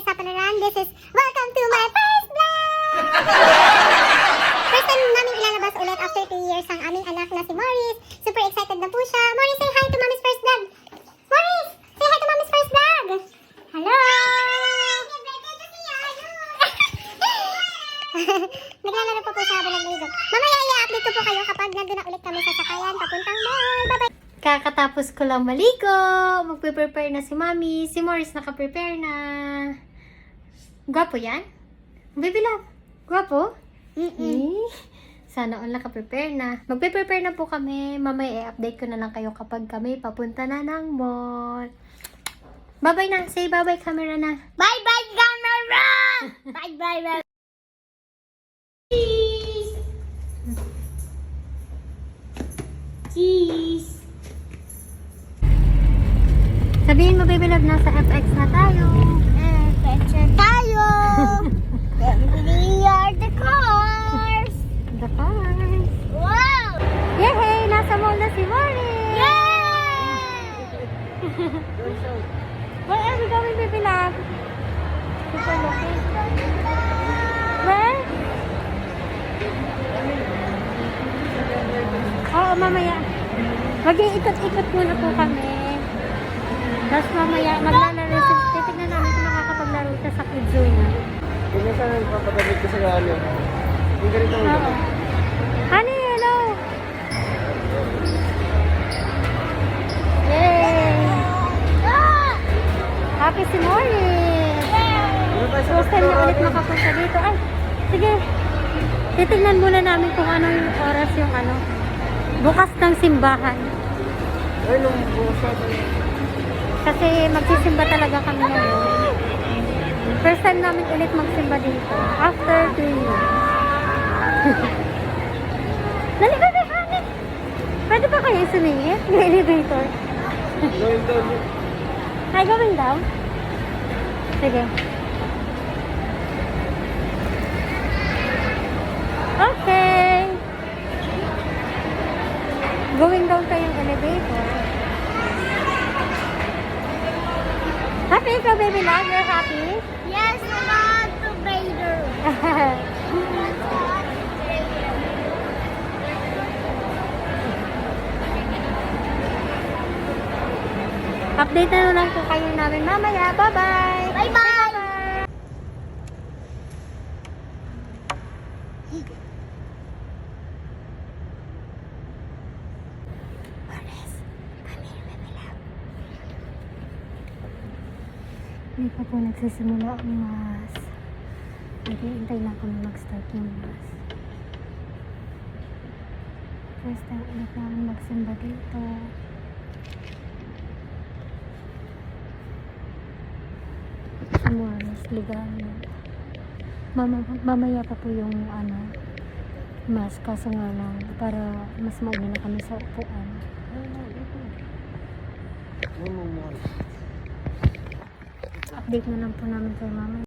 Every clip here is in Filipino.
is Sapanaran. This is welcome to my first vlog! First time namin ilalabas ulit after 2 years ang aming anak na si Morris. Super excited na po siya. Morris, say hi to Mommy's first vlog! Morris, say hi to Mommy's first vlog! Hello! Naglalaro pa po siya habang nagligo. Mamaya i-update ko po kayo kapag nandun na ulit kami sa sakayan papuntang mall. Bye-bye! Kakatapos ko lang maligo. Magpe-prepare na si Mommy. Si Morris naka-prepare na. Gwapo yan? Baby love, gwapo? Sana all naka-prepare na. Magpe-prepare na po kami. Mamaya i-update ko na lang kayo kapag kami papunta na ng mall. Bye-bye na. Say bye-bye camera na. Bye-bye, camera! Bye-bye. Cheese! Cheese! Sabihin mo, baby love, nasa FX na tayo. Picture tayo! We are the cars! The cars. Wow! Yay! Nasa mall na si Morris! Yay! Where are we going, baby love? Super looking. Where? Oo, mamaya. Mag-iikot-ikot muna po kami. Tapos mamaya, maglalaro siya. Titignan namin kung makakapaglaro siya sa kids zone na. Kung saan nagpapadamit ko sa ano, yung ganito ang Oo. Honey, hello! Yay! Ah! Happy si Morris! Ano tayo sa First time na ulit makapunta dito. Ay, sige. Titignan muna namin kung anong oras yung ano. Bukas ng simbahan. Ay, nung bukas natin. Kasi magsisimba talaga kami ngayon. First time namin ulit magsimba dito. After 2 years. Dali ba, honey? Pwede ba kayo sumingit? Yung elevator. Going down. Ay, going down? Sige. Okay. Going down tayong elevator. Happy ka, baby love? You're happy? Yes, I want to Vader. Update na lang po kayo namin mamaya. Bye-bye! Bye-bye! Hindi pa po nagsisimula ang mass. Nag-iintay lang kami mag-start ng mass. First time ulit namin magsimba dito. Sa Morris, Ligano. Mamaya pa po yung ano, mass. Kaso nga lang, para mas mauna na kami sa upuan. Update na lang po namin kay mama.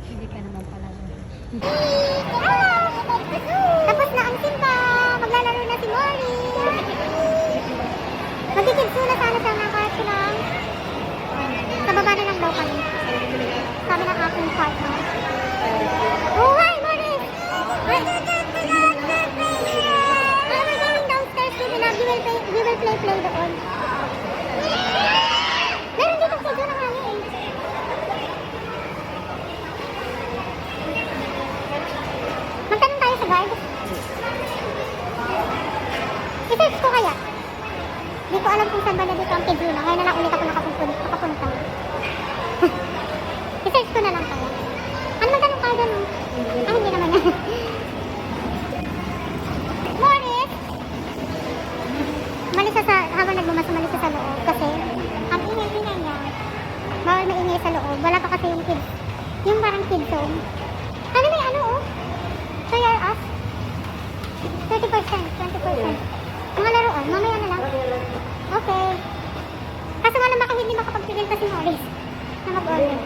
Hindi ka naman pala. Tapos na ang simba! Maglalaro na si Morris! Magkikidso na sana siya ng kahit lang. Sa baba na lang daw kami. Sabi ng aking partner. Oh, hi, Morris! Hi! We're going downstairs to the lab. We will play doon. Meron dito sa doon ang hangin eh. Magtanong tayo sa guard. I-search ko kaya. Hindi ko alam kung saan ba na dito ang Kizuna. Ngayon na lang ulit ako nakapunta. I-search ko na lang kaya. Ano magtanong ka doon? Ah, hindi naman yan. Morris! Umalis siya sa, habang nagbumas, umalis siya sa loob. Kasi, ang ingay-ingay niya. Bawal maingay sa loob. Wala pa kasi yung kids. Yung parang kids zone. Ano may ano oh? Share us? 30%, 20%. Mga laruan, mamaya na lang. Okay. hindi makapagpigil kasi Morris na mag-order.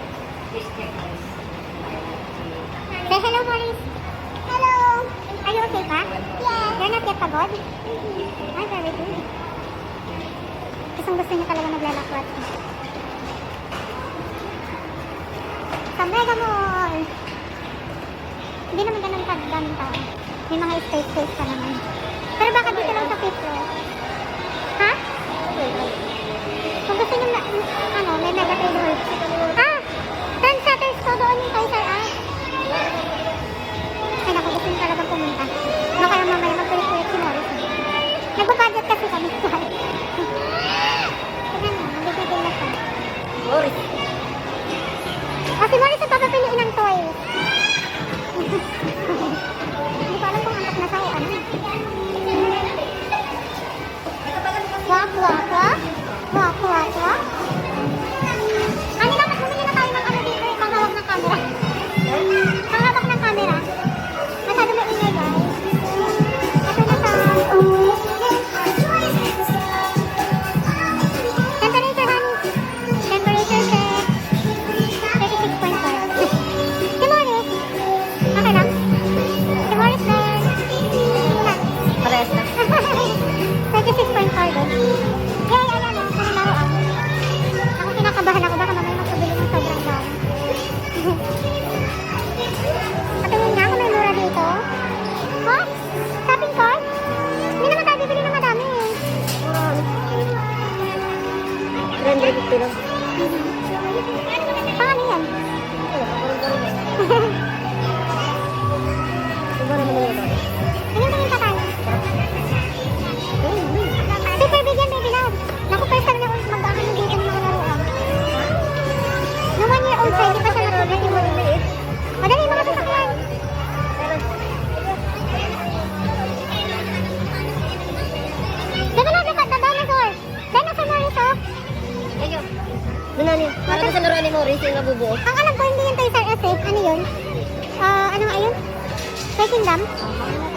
Say hello, Morris. Hello. Are you okay pa? Yes. You're not yet pagod? Ay, very good. Gusto niya talaga naglalakwat. Sa Mega Mall. Hindi naman ganun kadaming tao. May mga space pa naman. Pero baka dito lang sa 5th floor. Ha? Kung gusto nyo na, ano, may mega trade hall. Ah! Trendsetters ko doon yung Kaiser Ay naku, gusto nyo talagang pumunta. No, kaya mamaya magkulit-kulit si Morris. Nagpa-budget kasi kami. Tignan mo, nabibigil na siya. Morris. Si Morris ang papapiliin ng toys. Hindi ko alam kung antok na siya o ano. Wak, wak, wak. Wak, wak, wak. Ano, dapat bumili na tayo ng ano dito, panghawak ng camera. Panghawak ng camera. Masyado maingay, guys. Ito na sa... Temperature, honey. Temperature check. 36.5. Si Morris. Okay lang? Si Morris din. Parehas na. 36.5 din. Yay, ayan o, kung laruan. Ako kinakabahan ako, baka mamaya magpabili ng sobrang dami. Patingin nga kung may mura dito. Oh, shopping cart? Hindi naman tayo bibili ng madami eh. 350 lang. Paano yan? Siguro naman yun. Tingin pa tayo. Super big yan, baby love. Naku, first time na mag-aano dito ng mga laruan. No 1 year old siya, hindi pa siya natulad yung maliit. Madali, mga sasakyan. Diba na, the dinosaur. Dinosaur Morris, oh. Ayun. Doon na. Para sa laruan ni Morris yung nabubuo. Ang alam ko, hindi yung Toys R Us eh. Ano yun? Ano nga yun? Toy Kingdom?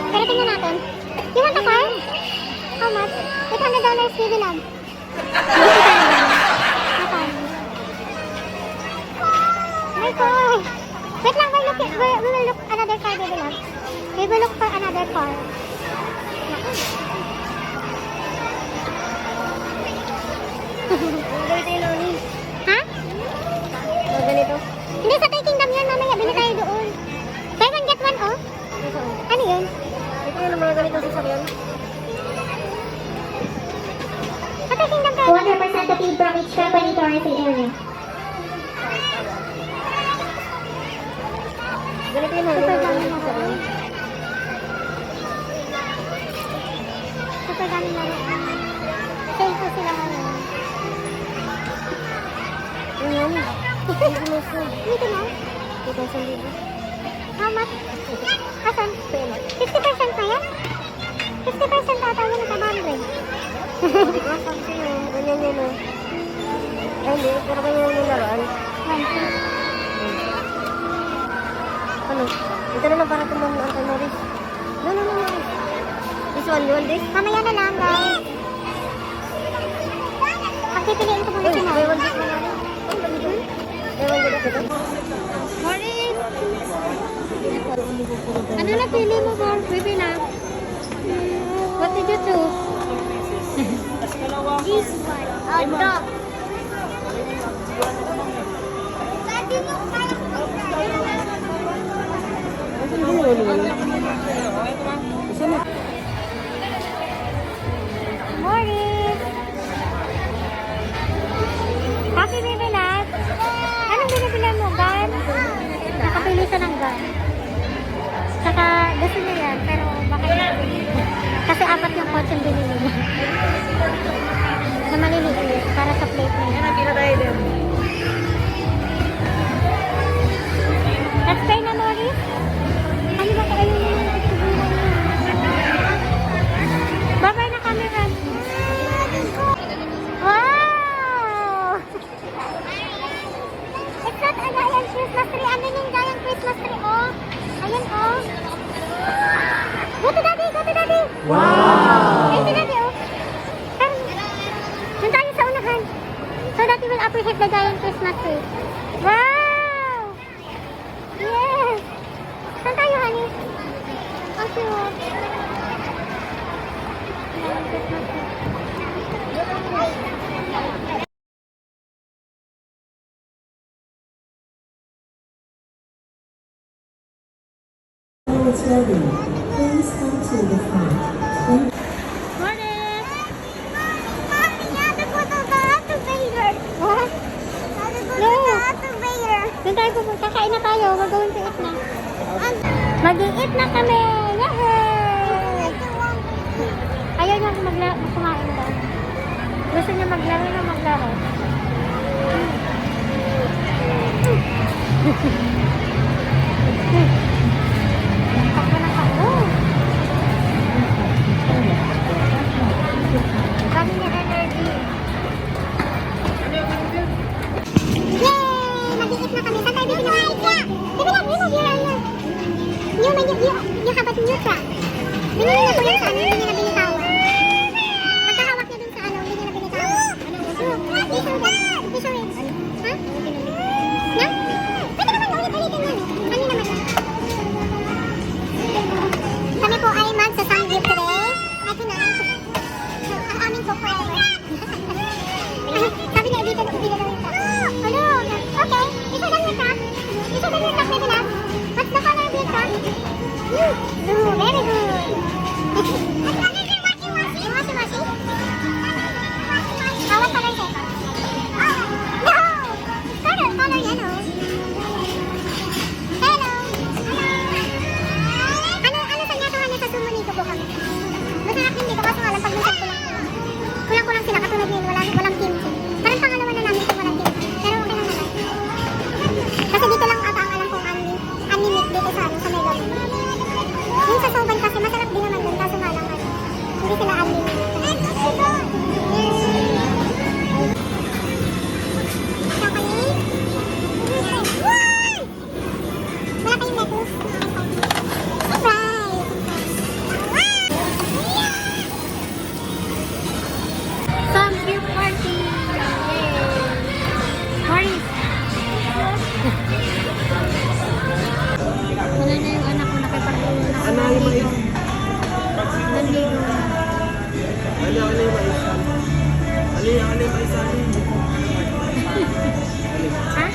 Pero tingnan natin. You want a car? How much? $800, baby love. My God! Wait lang, we will look another car, baby love. We will look for another car. Ang ganito yun, Noni. Ha? Ang ganito. Hindi, sa Toy Kingdom yun, mamaya. Bili tayo doon. Buy one, get one, oh. Ano yun? Ito yung mga ganito sa sakyan. Sa Toy Kingdom tayo. One representative from each company to our area. Ganito yung Noni. Super Mga daming ganito sa laruan. sakyan. Super daming laruan. Sale po sila ngayon. Yun. Dito na. 2,000 How much? Asan? 50% na yan? 50% ata yun sa 100. Ah, sabi ko yun. Ganyan yun, oh. Ay, hindi. Pero ganyan yung laruan. 1. Ano? Ito na lang para tumang ang kay Morris. No. This one, you want this? Mamaya na lang, guys. Pagpipiliin ko muna Uy, si buy Mom. one this one. Buy one this one. Morning! Ano na pili mo, Mom? Baby na. What did you choose? This one. Oh, dog. Morning! Happy baby love. Anong binibili mo? Gun? Nakapili siya ng gun. Saka gusto niya yan, pero baka hindi. Kasi 4 yung kotse yung binili niya. Na maliliit para sa plate niya. Nakita tayo din. Let's try na, Morris. Ano ba kayo yung bye-bye na camera. Wow! It's not a giant Christmas tree. Ano yung giant Christmas tree, oh? Ayan, oh. Go to daddy, go to daddy. Wow! Ayun si daddy, oh. Doon tayo sa unahan. So that Visit the giant Christmas tree. Wow! Yes! Saan tayo, honey? Ang cute. Giant Christmas tree. When it's ready, please come to the front. Morning! What? Doon tayo pupunta. Kain na tayo. We're going to eat na. Mag-i-eat na kami! Yay! Ayaw niya kumain daw. Gusto niya maglaro na maglaro. Takbo na takbo. Dami niya energy. Yay! Mag-iit na kami. Saan tayo bibili ng IKEA? Bibili lang, you have a new truck. Binili na po yung sa ano, hindi niya na binitawan. Pagkahawak niya dun sa ano, hindi niya na binitawan. Visual it. Ha? Na? Pwede naman ulit-ulitin mo. Ano naman yun? Kami po ay magsasanggip today. Ito na. Ang aming cook forever. Sabi na, dito na bibili daw yung truck. Ano? Okay. Isa lang yung truck. Isa lang yung truck, baby love. What's the color of your truck? Blue. Very good. Washi-washi? What color is it? No! Color yellow. Hello! Ano sa ginagawa niya sa sumunito po kami? Masarap din dito kaso nga lang pag minsan kulang sila katulad yun, walang kimchi. Parang pangalawa na namin kung walang kimchi. Pero okay lang naman. Kasi dito lang ata ang alam kong unlimit dito sa Mega. Yung sa Soban kasi masarap din naman dun kaso nga lang hindi sila unlimit. Wala kayong lettuce? Surprise! Some gift party! Yay! Morris! Wala na yung anak ko nakipag-uwi na. Ano yung mais? Nandito. Ano yung mais? Ano yung mais? Ha?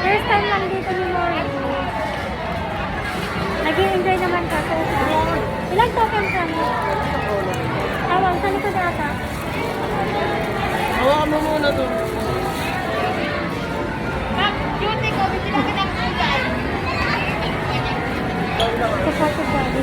First time lang dito ni Morris. Nag-i-enjoy naman ka. Ilang token ka mo? Tawag, sa likod ata. Hawakan mo muna to. Supported body.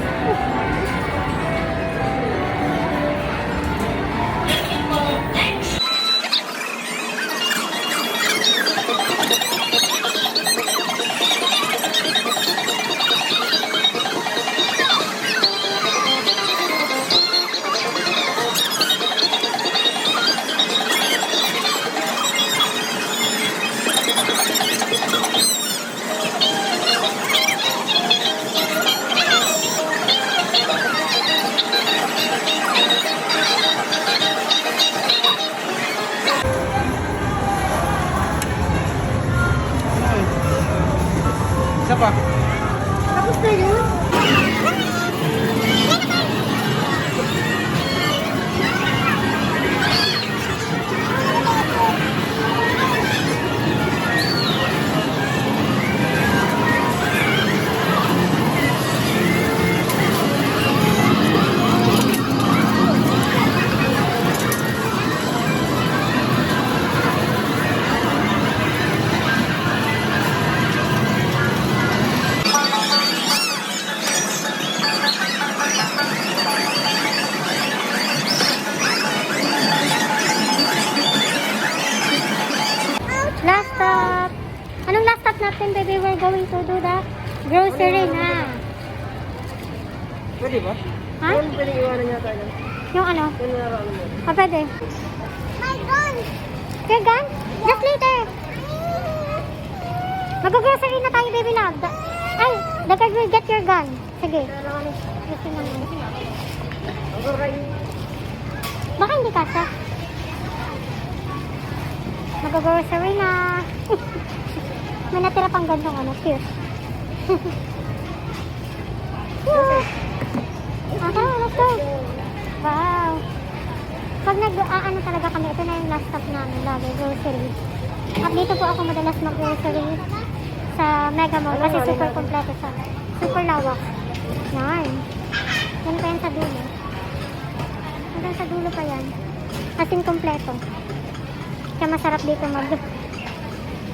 Isa pa. Tapos na yun? Last stop. Anong last stop natin, baby? We're going to do the grocery na. Pwede ba? Ha? Pwede iwanan niya tayo. Yung ano? Pwede na ano mo. Pwede. My God! You're gone? Just later. Mag-grocery na tayo, baby love. Ay, the girl will get your gun. Sige. Gusto na mo. Baka hindi kasha. Mag-grocery na. May natira pang gandong ano, cute. Cute. Okay, let's go. Wow. Pag nag-ano talaga kami, ito na yung last stop namin, lagi, grocery. At dito po ako madalas mag-grocery sa Mega Mall kasi super kompleto siya. Super lawak. Yan. Yan pa yan sa dulo. Hanggang sa dulo pa yan. As in kompleto. Kaya masarap dito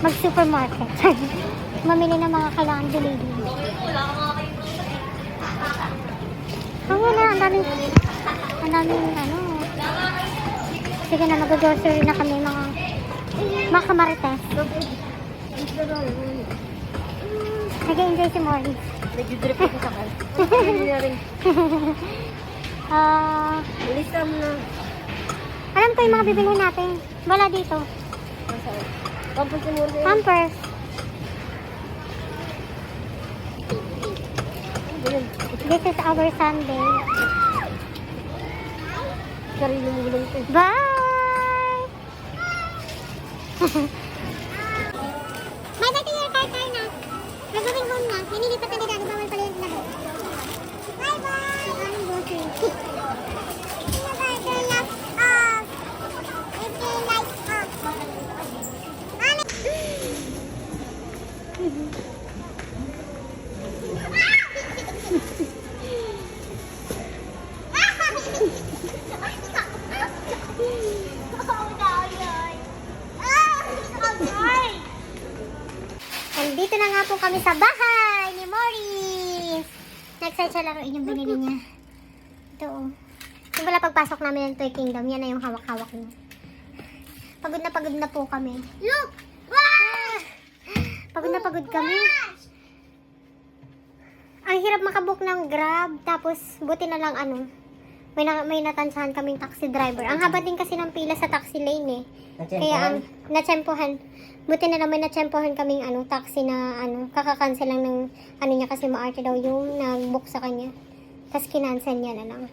mag-supermarket. Mamili ng mga kailangan bilhin. Wala, ang daming ano. Sige na, mag-grocery na kami mga kamarites. Nag-enjoy si Morris. Nag-drip ako sa kanya. Ano na rin? Lista mo na. Alam ko yung mga bibilhin natin. Wala dito. Masaan? Pampang si Morris. Pampers. This is our Sunday. Sarili mo lang ito. Bye! May 30-year car tayo na. We're going home na. Ninilipat na nila. Bawal pala yung labo. Bye-bye! Anong grocery? Turn lights off. Turn lights off. Mami! Nandito na nga po kami sa bahay ni Morris. Next siya laruin yung binili niya. Ito oh. Simula pagpasok namin ng Toy Kingdom, yan na yung hawak-hawak niya. Pagod na po kami. Look! Pagod na pagod kami. Ang hirap makabook ng Grab, tapos buti na lang ano, may natansahan kaming taxi driver. Ang haba din kasi ng pila sa taxi lane eh. Kaya ang natsempohan, buti na lang may natsempohan kaming ano, taxi na ano, kakakancel lang ng ano niya kasi maarte daw yung nag-book sa kanya. Tapos kinancel niya na lang.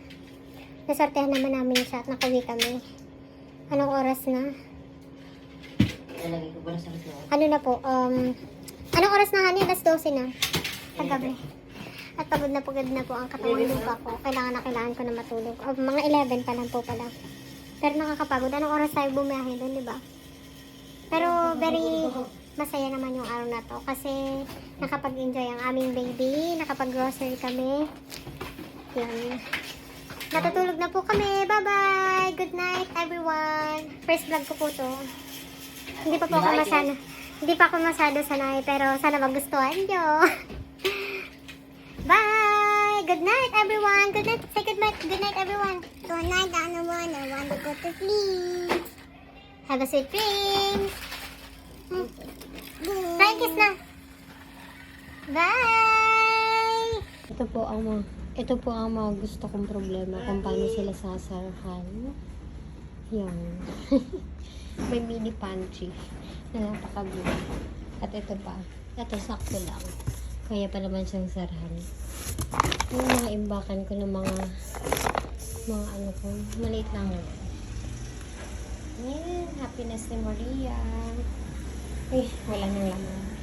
Nasortehan naman namin siya at nakauwi kami. Anong oras na? Nalagay ko pala sa restaurant. Ano na po, anong oras na hani? Alas 12 na. Paggabi. At pagod na po ang katawang lupa ko. Kailangan ko na matulog. Mga 11 pa lang po pala. Pero nakakapagod. Anong oras tayo bumiyahe doon, di ba? Pero very masaya naman yung araw na to. Kasi nakapag-enjoy ang aming baby. Nakapag-grocery kami. Yan. Natutulog na po kami. Bye-bye! Good night, everyone! First vlog ko po to. Hindi pa ako masyado sanay. Pero sana magustuhan nyo. Bye! Good night, everyone! Good night! Say good night! Good night, everyone! Good night, everyone. I want to go to sleep. Have a sweet dreams! Flying kiss na! Bye! Ito po ang mga gusto kong problema kung paano sila sasarahan. Yan. May mini pantry na napakabuo. At ito pa. Ito sakto lang. Kaya pa naman siyang sarahan. Yung mga imbakan ko ng mga ano ko, maliit lang. Ayan, happiness ni Maria. Ay, wala nang laman.